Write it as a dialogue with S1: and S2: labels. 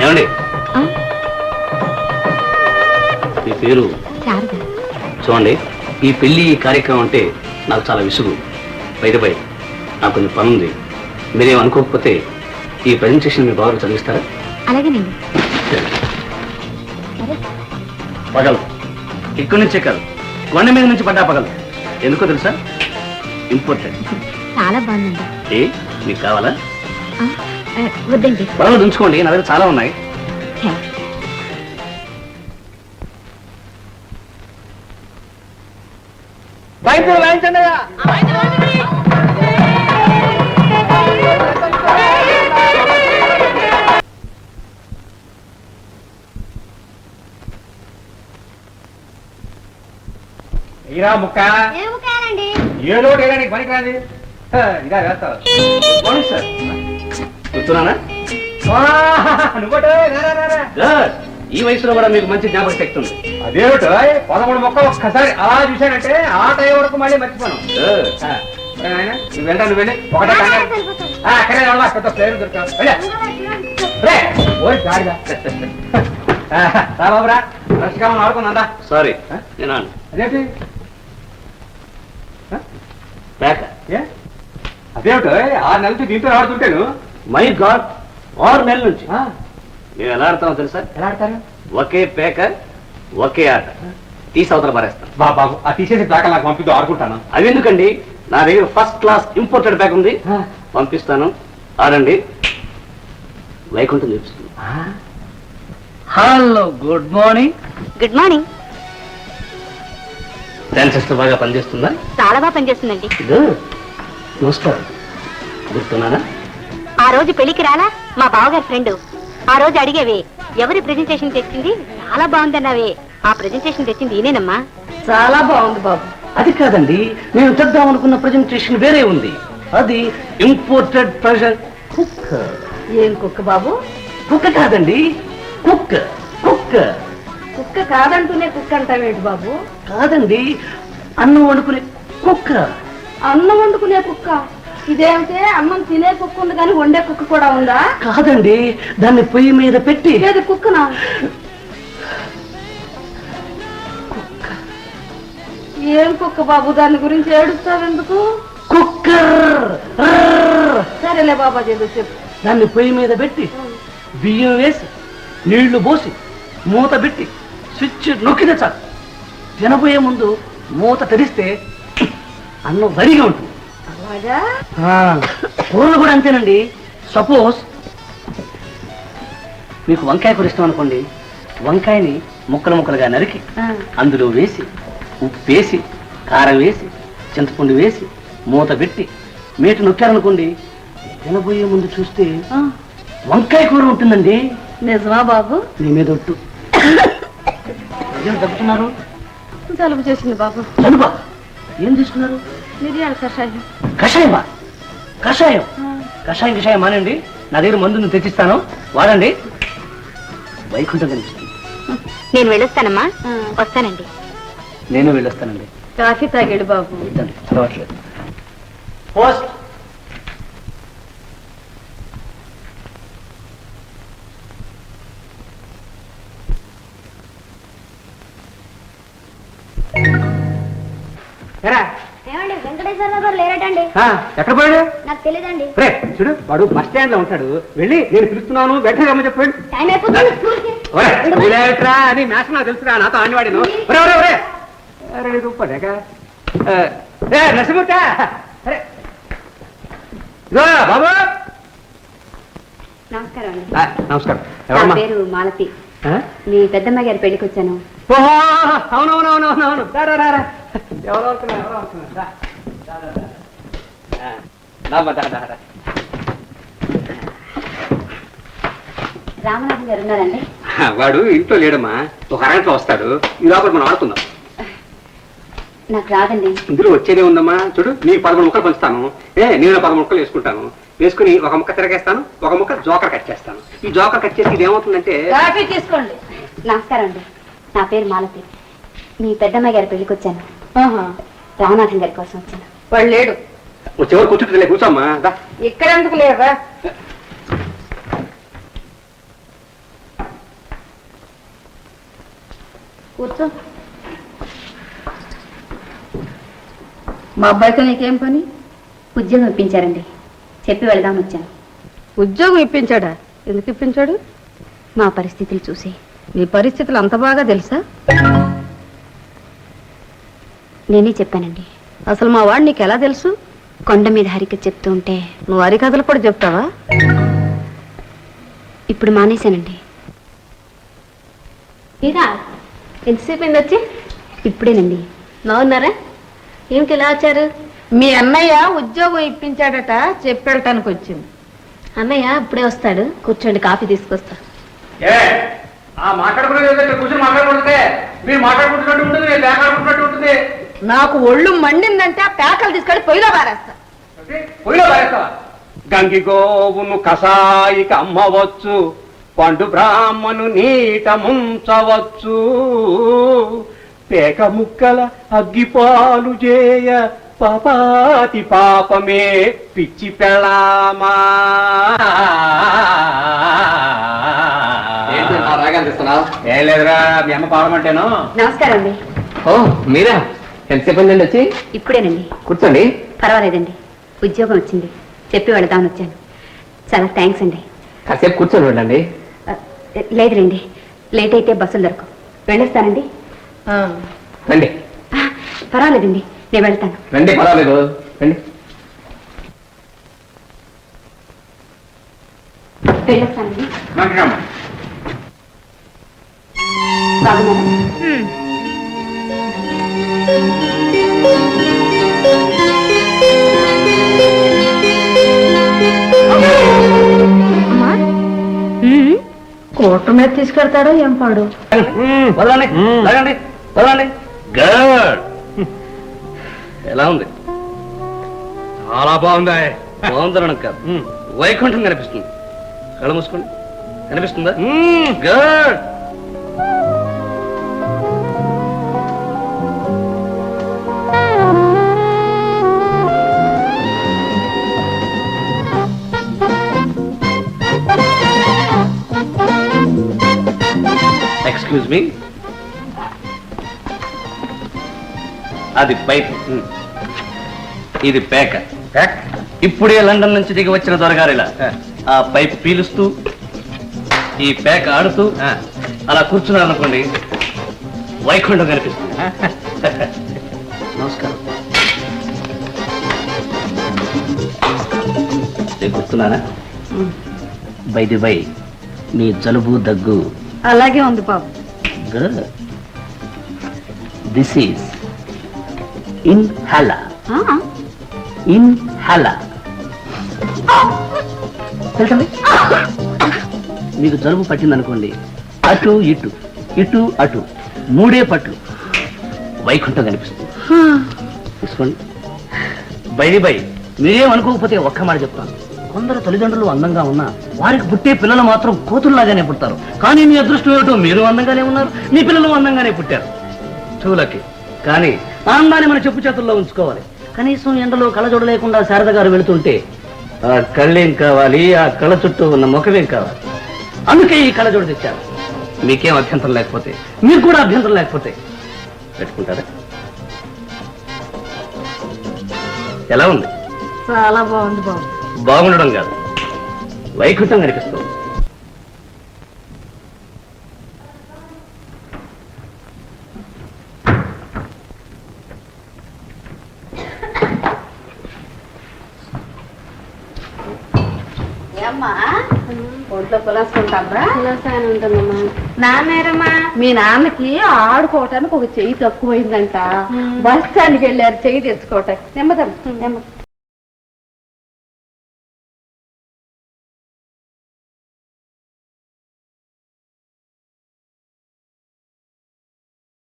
S1: ఏమండి మీ పేరు? చూడండి, ఈ పెళ్లి కార్యక్రమం అంటే నాకు చాలా విసుగు. బయటపై నాకు కొంచెం పని ఉంది. మీరేం అనుకోకపోతే ఈ ప్రజెంటేషన్ మీరు బాగా చదివిస్తారా?
S2: అలాగేనండి.
S1: పగలు ఇక్కడి నుంచే కాదు, కొండ మీద నుంచి పడ్డా పగలు. ఎందుకో తెలుసా? ఇంపార్టెంట్.
S2: చాలా బాగుందండి.
S1: ఏ మీకు కావాలా?
S2: వద్దండి.
S1: పగలు ఉంచుకోండి, నా దగ్గర చాలా ఉన్నాయి.
S3: ఇరా ముక్క ఏదో పనికిరాది ఇదా వేస్తావు.
S1: సార్ కూర్చున్నానా? ఈ వయసులో కూడా మీకు మంచి జ్ఞాపక శక్తి ఉంది.
S3: అదేమిటో 13 మొక్కలు ఒక్కసారి అలా చూశానంటే ఆ టైం వరకు మళ్ళీ మర్చిపోను. నువ్వు వెంట నువ్వు వెళ్ళి ఒకటే అక్కడే పెద్ద ప్లేయర్ దొరుకుతావురా రక్షకామని ఆడుకుందా.
S1: సారీ నేను
S3: అదేంటి
S1: అదేమిటో
S3: 6 నెలల నుంచి దీంతో ఆడుతుంటాను.
S1: మై గాడ్, 6 నెలల నుంచి మేము ఎలా ఆడతామో తెలుసా?
S3: ఎలా ఆడతారు?
S1: ఒకే పేక ఒకే ఆట తీసి అవతల పారేస్తాం.
S3: బాబు ఆ తీసేసి ప్యాక నాకు పంపిద్దు, ఆడుకుంటాను.
S1: అవి ఎందుకండి, నా దగ్గర ఫస్ట్ క్లాస్ ఇంపోర్టెడ్ ప్యాక్ ఉంది, పంపిస్తాను. ఆడండి. వైకుంఠం చూపిస్తుంది. Hello, good morning.
S2: Good morning.
S1: Transistor బాగా పనిచేస్తుందా?
S2: చాలా బాగా పనిచేస్తుందండి.
S1: నమస్కారం. గుర్తున్నానా?
S2: ఆ రోజు పెళ్లికి రాలా మా బావగారి ఫ్రెండ్? ఆ రోజు అడిగేవే ఎవరి ప్రెజెంటేషన్ తెచ్చింది, చాలా బాగుందన్నావే. ఆ ప్రెజెంటేషన్ తెచ్చింది ఈయనేనమ్మా.
S4: చాలా బాగుంది బాబు.
S1: అది కాదండి, నేను తెద్దాం అనుకున్న ప్రెజెంటేషన్ వేరే ఉంది. అది ఇంపోర్టెడ్ ప్రెషర్ కుక్క.
S4: ఏం కుక్క బాబు?
S1: కుక్క కాదండి, కుక్క. కుక్క
S4: కుక్క కాదంటూనే కుక్క అంటావేంటి బాబు?
S1: కాదండి, అన్నం వండుకునే కుక్క.
S4: అన్నం వండుకునే కుక్క? ఇదేమిటే, అన్నం తినే కుక్క ఉంది కానీ వండే కుక్క కూడా ఉందా?
S1: కాదండి, దాన్ని పొయ్యి మీద పెట్టి.
S4: ఏది కుక్కనా? ఏం కుక్క బాబు, దాని గురించి ఏడుస్తావెందుకు?
S1: కుక్క.
S4: సరేలే బాబా, చెప్పు.
S1: దాన్ని పొయ్యి మీద పెట్టి బియ్యం వేసి నీళ్లు పోసి మూత పెట్టి స్విచ్ నొక్కితే చాలు. తినబోయే ముందు మూత తెరిస్తే అన్నం వరిగా ఉంటుంది.
S4: అలాగా?
S1: కూరలు కూడా అంతేనండి. సపోజ్ మీకు వంకాయ కూర ఇష్టం అనుకోండి, వంకాయని ముక్కలు ముక్కలుగా నరికి అందులో వేసి ఉప్పు వేసి కారం వేసి చింతపండు వేసి మూత పెట్టి మీట నొక్కారనుకోండి, తినబోయే ముందు చూస్తే వంకాయ కూర ఉంటుందండి.
S4: నిజమా బాబు?
S1: మీ మీద ఒట్టు. ఏం తగ్గుతున్నారు?
S4: జలుబు చేసింది బాబు.
S1: జలుబా? ఏం తీసుకున్నారు?
S4: మిరియాల కషాయం.
S1: కషాయమా? కషాయం కషాయం మానండి. నా దగ్గర మందుని తెచ్చిస్తాను, వాడండి. వైకుంఠం కనిపిస్తుంది.
S2: నేను వెళ్ళొస్తానమ్మా. వస్తానండి.
S1: నేను వెళ్ళొస్తానండి.
S4: కాఫీ తాగాడు బాబు.
S1: చదవట్లేదు. పోస్ట్.
S2: వెంకటేశ్వరరావు గారు లేరటండి.
S3: ఎక్కడ పోయాడు?
S2: నాకు తెలియదండి.
S3: చూడు, వాడు బస్ స్టాండ్ లో ఉంటాడు. వెళ్ళి నేను పిలుస్తున్నాను, వెంటనే రమ్మని చెప్పండి.
S2: టైం అయిపోతుంది.
S3: అని మ్యాథ్స్ నాకు తెలుసురా, నాతో ఆడివాడిను. రూపాయలేక నరసింహ బాబు.
S2: నమస్కారం అండి.
S3: నమస్కారం.
S2: నా పేరు మాలతి. మీ పెద్దమ్మ గారి పెళ్లికి వచ్చాను.
S3: ఓహో, అవునవునవునవునవును. ఎవరు
S2: రామనాథన్ గారు ఉన్నారండి?
S3: వాడు ఇంట్లో లేడమ్మా, ఒక అరగంటలో వస్తాడు. ఈ లోపల మనం ఆడుకుందాం.
S2: నాకు రాదండి.
S3: ఇందులో వచ్చేదే ఉందమ్మా. చూడు, నీకు 11 ముక్కలు పంచుతాను. నేను 10 ముక్కలు వేసుకుంటాను. వేసుకుని ఒక ముక్క తిరగేస్తాను, ఒక ముక్క జోకర్ కట్ చేస్తాను. ఈ జోకర్ కట్ చేసి ఇది ఏమవుతుందంటే.
S4: కాఫీ తీసుకోండి.
S2: నమస్కారం అండి, నా పేరు మాలతి. మీ పెద్దమ్మాయి గారి పెళ్లికి వచ్చాను. రామనాథన్ గారి కోసం వచ్చాను.
S4: వాడు లేడు.
S3: చివరి కూర్చుంటుంది, కూర్చోమ్మా.
S4: ఇక్కడ ఎందుకు లేవా? కూర్చో. మా అబ్బాయితో నీకేం పని?
S2: ఉద్యోగం ఇప్పించారండి, చెప్పి వెళదామని వచ్చాను.
S4: ఉద్యోగం ఇప్పించాడా? ఎందుకు ఇప్పించాడు?
S2: మా పరిస్థితులు చూసి.
S4: నీ పరిస్థితులు అంత బాగా తెలుసా?
S2: నేనే చెప్పానండి.
S4: అసలు మా వాడు నీకు ఎలా తెలుసు?
S2: కొండ మీద హరిక చెప్తూ ఉంటే.
S4: నువ్వు హరికథలు కూడా చెప్తావా?
S2: ఇప్పుడు మానేశానండి. ఎంతసేపు అయింది వచ్చి? ఇప్పుడేనండి.
S4: బాగున్నారా? ఏమిటి ఇలా వచ్చారు? మీ అన్నయ్య ఉద్యోగం ఇప్పించాడట, చెప్పెళ్ళటానికి వచ్చింది.
S2: అన్నయ్య ఇప్పుడే వస్తాడు, కూర్చోండి, కాఫీ తీసుకొస్తా.
S3: మాట్లాడుకునేది కూర్చొని మాట్లాడుకుంటే మీరు మాట్లాడుకుంటున్నట్టు ఉంటుంది, నేను మాట్లాడుకుంటున్నట్టు ఉంటుంది.
S4: నాకు ఒళ్ళు మండిందంటే ఆ పేకలు తీసుకెళ్ళి పొయ్యిలో పారేస్తా.
S3: పొయ్యిలో పారేస్తావా? గంగి గోవును కసాయికి అమ్మవచ్చు, పండు బ్రాహ్మను నీట ముంచవచ్చు, పేక ముక్కల అగ్గిపాలు చేయ పాపాతి పాపమే పిచ్చి పెళ్ళామా. ఏం లేదురా, మీ అమ్మ పాడమంటేను.
S2: నమస్కారం అండి.
S3: ఓ మీరా? ఎంతసేపు అయిందండి వచ్చి?
S2: ఇప్పుడేనండి.
S3: కూర్చోండి.
S2: పర్వాలేదండి, ఉద్యోగం వచ్చింది, చెప్పి వెళదామని వచ్చాను. చాలా థ్యాంక్స్ అండి.
S3: కాసేపు కూర్చొని వెళ్ళండి.
S2: లేదు రండి, లేట్ అయితే బస్సులు దొరకవు. వెళ్ళొస్తానండి.
S3: రండి.
S2: పర్వాలేదండి, నేను వెళ్తాను.
S3: రండి, పర్వాలేదు, రండి.
S2: వెళ్ళొస్తానండి.
S3: బాగున్నారా?
S4: కోట మీద తీసుకెళ్తాడో ఏం పాడు.
S1: వదలండి, వదలండి, వదలండి. గుడ్. ఎలా ఉంది?
S3: చాలా బాగుందా?
S1: బాగుందనడం కాదు, వైకుంఠం కనిపిస్తుంది. కళ్ళు మూసుకోండి, కనిపిస్తుందా? గుడ్. ఎక్స్క్యూజ్ మీ, అది పైప్, ఇది పేక. ఇప్పుడే లండన్ నుంచి దిగి వచ్చిన దొరగారిలా ఆ పైప్ పీలుస్తూ ఈ పేక ఆడుతూ అలా కూర్చున్నారనుకోండి, వైకుంఠం కనిపిస్తుంది. నమస్కారం. కూర్చున్నానా? బైది బై, మీ జలుబు దగ్గు
S4: అలాగే ఉంది బాబు.
S1: Good. This is inhaler. Inhaler తెలుసండి? మీకు జలుబు పట్టిందనుకోండి, అటు ఇటు ఇటు అటు మూడే పట్లు, వైకుంఠం కనిపిస్తుంది. తీసుకోండి. బైది బై, మీరేం అనుకోకపోతే ఒక్క మాట చెప్తాను. కొందరు తల్లిదండ్రులు అందంగా ఉన్నా వారికి పుట్టే పిల్లలు మాత్రం కోతుల్లాగానే పుడతారు. కానీ మీ అదృష్టం ఏమిటో, మీరు అందంగానే ఉన్నారు, మీ పిల్లలు అందంగానే పుట్టారు. చూలకి. కానీ ఆనందాన్ని మన చెప్పు చేతుల్లో ఉంచుకోవాలి. కనీసం ఎండలో కళ్ళజోడు లేకుండా శారద గారు వెళుతుంటే ఆ కళ్ళేం కావాలి, ఆ కళ్ళ చుట్టూ ఉన్న ముఖమేం కావాలి. అందుకే ఈ కళ్ళజోడు తెచ్చారు. మీకేం అభ్యంతరం లేకపోతే, మీకు కూడా అభ్యంతరం లేకపోతే పెట్టుకుంటారా? ఎలా ఉంది?
S4: చాలా బాగుంది బాబు.
S1: బాగుండడం కాదు, వైకుంఠం కనిపిస్తుంది.
S4: ఒంట్లో కులాసుకుంటారా?
S2: ఉంటుందమ్మా.
S4: నాన్నేరమ్మా, మీ నాన్నకి ఆడుకోవటానికి ఒక చెయ్యి తక్కువైందంట. బస్ స్టాండ్కి వెళ్ళారు చెయ్యి తెచ్చుకోవటానికి. నెమ్మదమ్మ నెమ్మది.